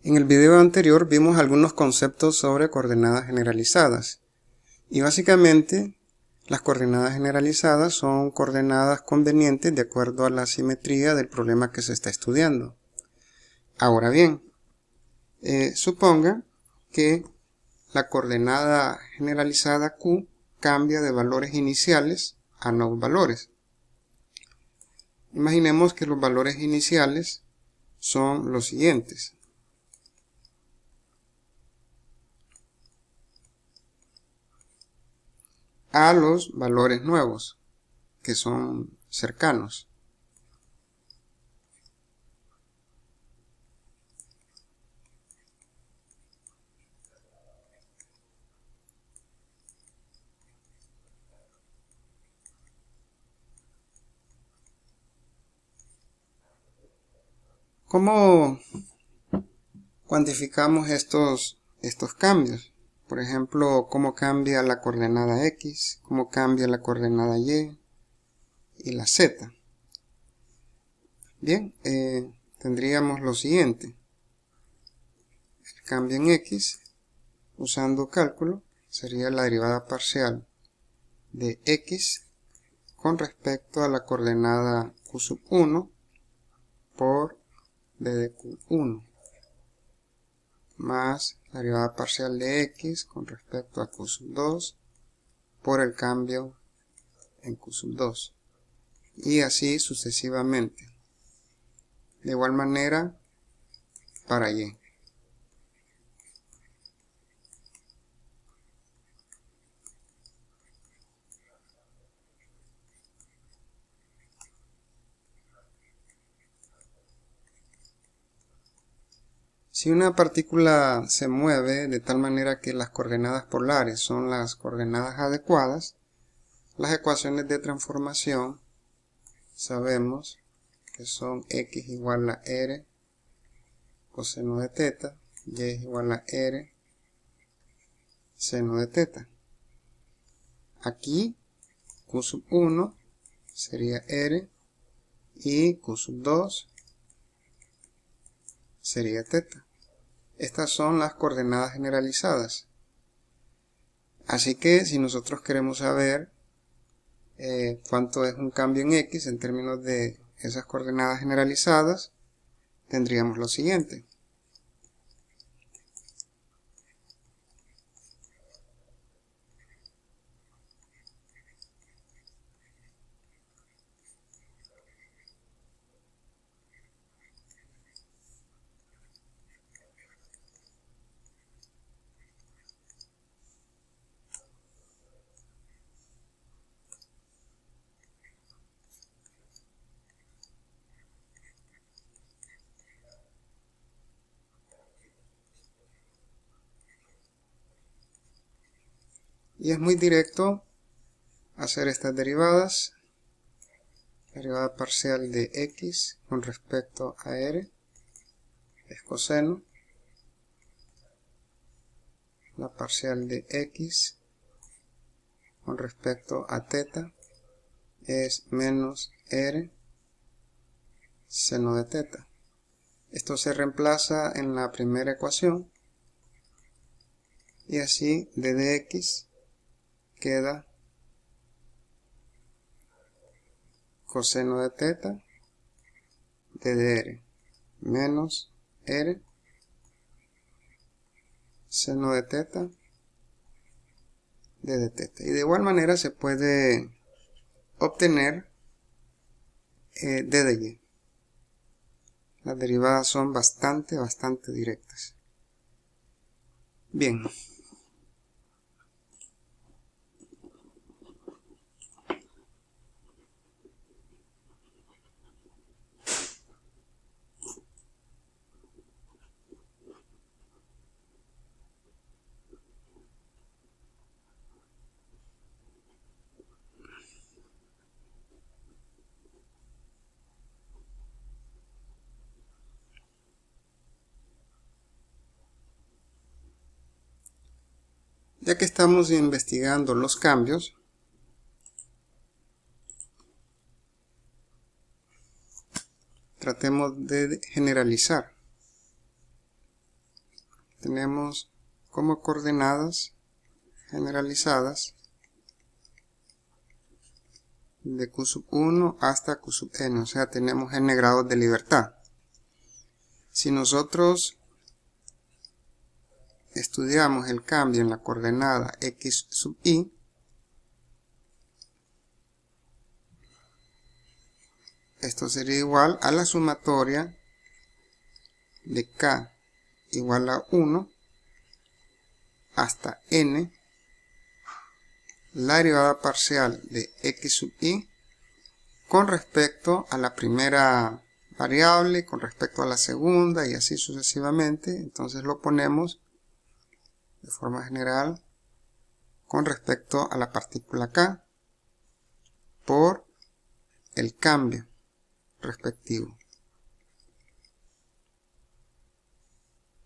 En el video anterior vimos algunos conceptos sobre coordenadas generalizadas y básicamente las coordenadas generalizadas son coordenadas convenientes de acuerdo a la simetría del problema que se está estudiando. Ahora bien, suponga que la coordenada generalizada Q cambia de valores iniciales a nuevos valores. Imaginemos que los valores iniciales son los siguientes. A los valores nuevos, que son cercanos. ¿Cómo cuantificamos estos cambios? Por ejemplo, cómo cambia la coordenada X, cómo cambia la coordenada Y y la Z. Bien, tendríamos lo siguiente. El cambio en X, usando cálculo, sería la derivada parcial de X con respecto a la coordenada Q1 por d de Q1 más la derivada parcial de X con respecto a Q2 por el cambio en Q2 y así sucesivamente. De igual manera para Y. Si una partícula se mueve de tal manera que las coordenadas polares son las coordenadas adecuadas, las ecuaciones de transformación sabemos que son x igual a r coseno de teta, y es igual a r seno de teta. Aquí Q1 sería r y Q2 sería teta. Estas son las coordenadas generalizadas. Así que si nosotros queremos saber cuánto es un cambio en X en términos de esas coordenadas generalizadas, tendríamos lo siguiente. Y es muy directo hacer estas derivadas. La derivada parcial de x con respecto a r es coseno. La parcial de x con respecto a teta es menos r seno de teta. Esto se reemplaza en la primera ecuación y así d de x queda coseno de teta d de r menos r seno de teta d de teta. Y de igual manera se puede obtener d de y. Las derivadas son bastante directas. Bien. Ya que estamos investigando los cambios, tratemos de generalizar. tenemos como coordenadas generalizadas de q sub 1 hasta q sub n, o sea, tenemos n grados de libertad. Si nosotros estudiamos el cambio en la coordenada x sub y, esto sería igual a la sumatoria de k igual a 1 hasta n, la derivada parcial de x sub y con respecto a la primera variable, con respecto a la segunda y así sucesivamente. Entonces lo ponemos de forma general con respecto a la partícula k por el cambio respectivo.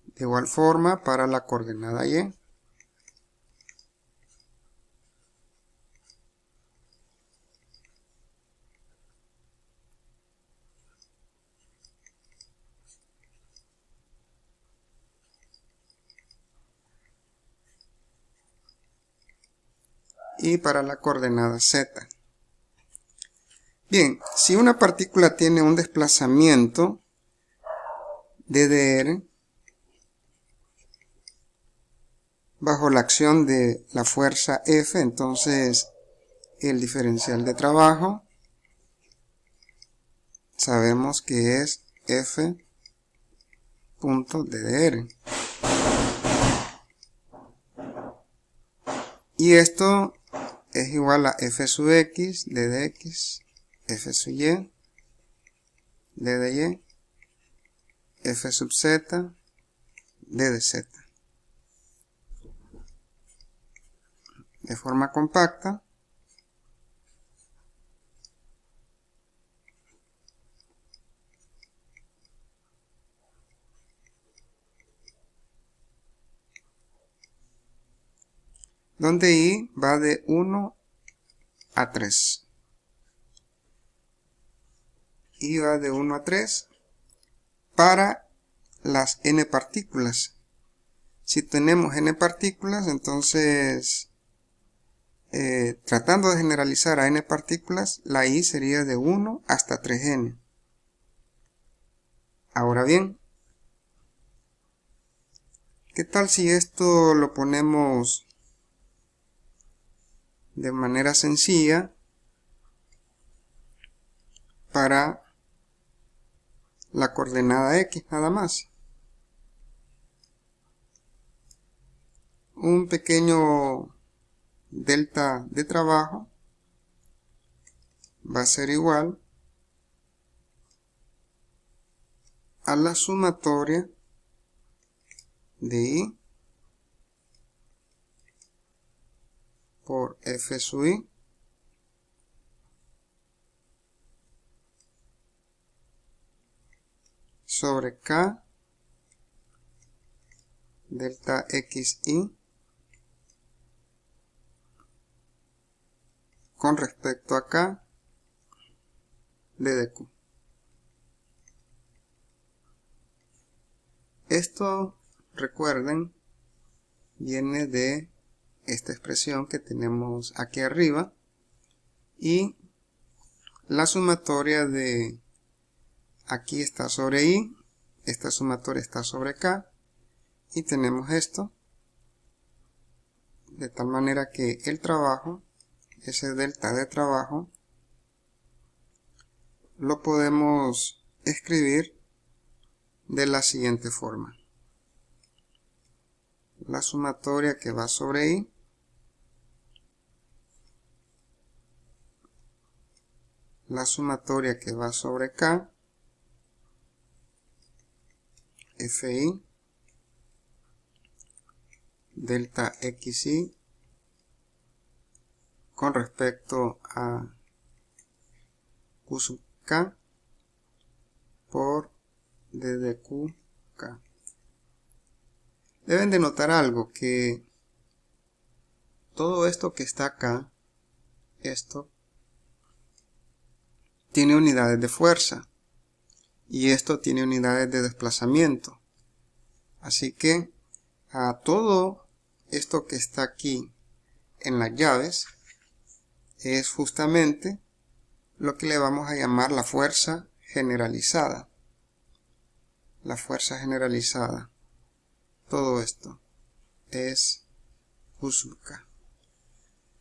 De igual forma para la coordenada y. Y para la coordenada z. Bien, si una partícula tiene un desplazamiento de dr bajo la acción de la fuerza F, entonces el diferencial de trabajo sabemos que es F punto de dr. Y esto es igual a F sub x, d de x, F sub y, d de y, F sub z, d de z. De forma compacta, donde i va de 1 a 3. I va de 1 a 3 para las n partículas. Si tenemos n partículas, entonces tratando de generalizar a n partículas, la i sería de 1 hasta 3n. Ahora bien, ¿qué tal si esto lo ponemos de manera sencilla para la coordenada x nada más? Un pequeño delta de trabajo va a ser igual a la sumatoria de i por F sub i sobre k delta xi con respecto a k de q. Esto, recuerden, viene de esta expresión que tenemos aquí arriba y la sumatoria de aquí está sobre i, esta sumatoria está sobre k y tenemos esto de tal manera que el trabajo, ese delta de trabajo, lo podemos escribir de la siguiente forma: la sumatoria que va sobre i la sumatoria que va sobre k fi delta xi con respecto a q sub k por d de qk. Deben de notar algo, que todo esto que está acá, esto, tiene unidades de fuerza y esto tiene unidades de desplazamiento. Así que A todo esto que está aquí en las llaves es justamente lo que le vamos a llamar la fuerza generalizada. La fuerza generalizada. Todo esto es Kusuka.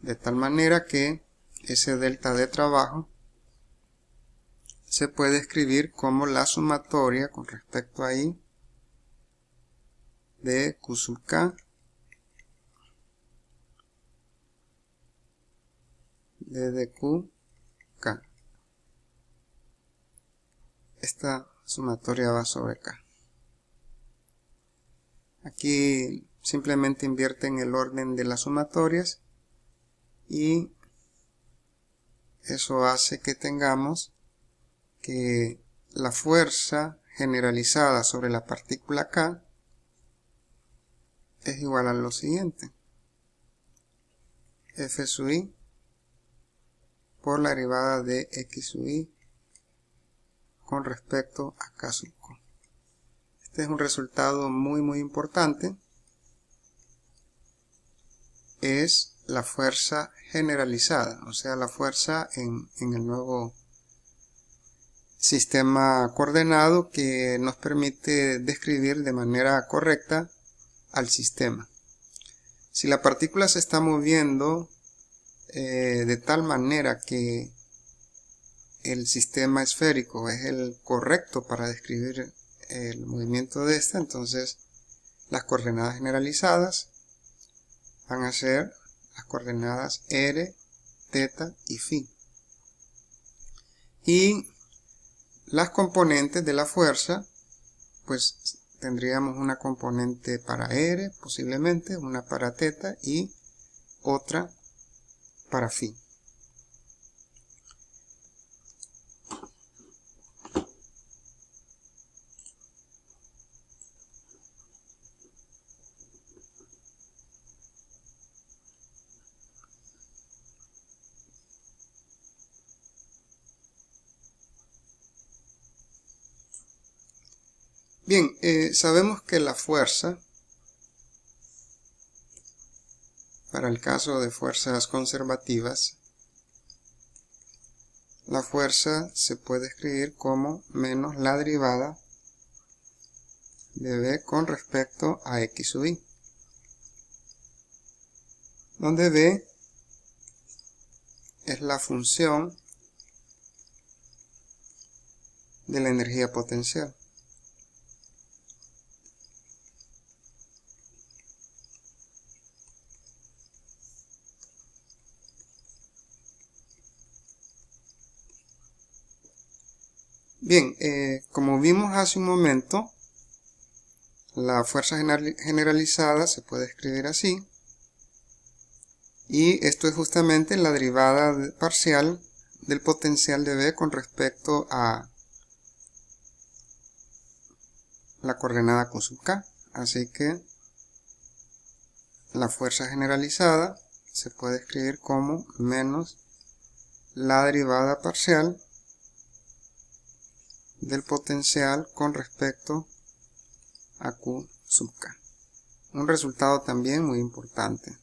De tal manera que ese delta de trabajo se puede escribir como la sumatoria con respecto a I de Kusuka de dqk. Esta sumatoria va sobre K. Aquí simplemente invierten el orden de las sumatorias y eso hace que tengamos que la fuerza generalizada sobre la partícula K es igual a lo siguiente: F sub I por la derivada de X sub I con respecto a K sub Q. Este es un resultado muy importante. Es la fuerza generalizada, o sea, la fuerza en el nuevo sistema coordenado que nos permite describir de manera correcta al sistema. Si la partícula se está moviendo de tal manera que el sistema esférico es el correcto para describir el movimiento de esta, entonces las coordenadas generalizadas van a ser las coordenadas r, θ y φ. Y las componentes de la fuerza, pues tendríamos una componente para r, posiblemente, una para θ y otra para φ. Bien, sabemos que la fuerza, para el caso de fuerzas conservativas, la fuerza se puede escribir como menos la derivada de B con respecto a X sub I, donde B es la función de la energía potencial. Bien, como vimos hace un momento, la fuerza generalizada se puede escribir así, y esto es justamente la derivada parcial del potencial de B con respecto a la coordenada Q sub K. Así que la fuerza generalizada se puede escribir como menos la derivada parcial del potencial con respecto a Q sub K. Un resultado también muy importante.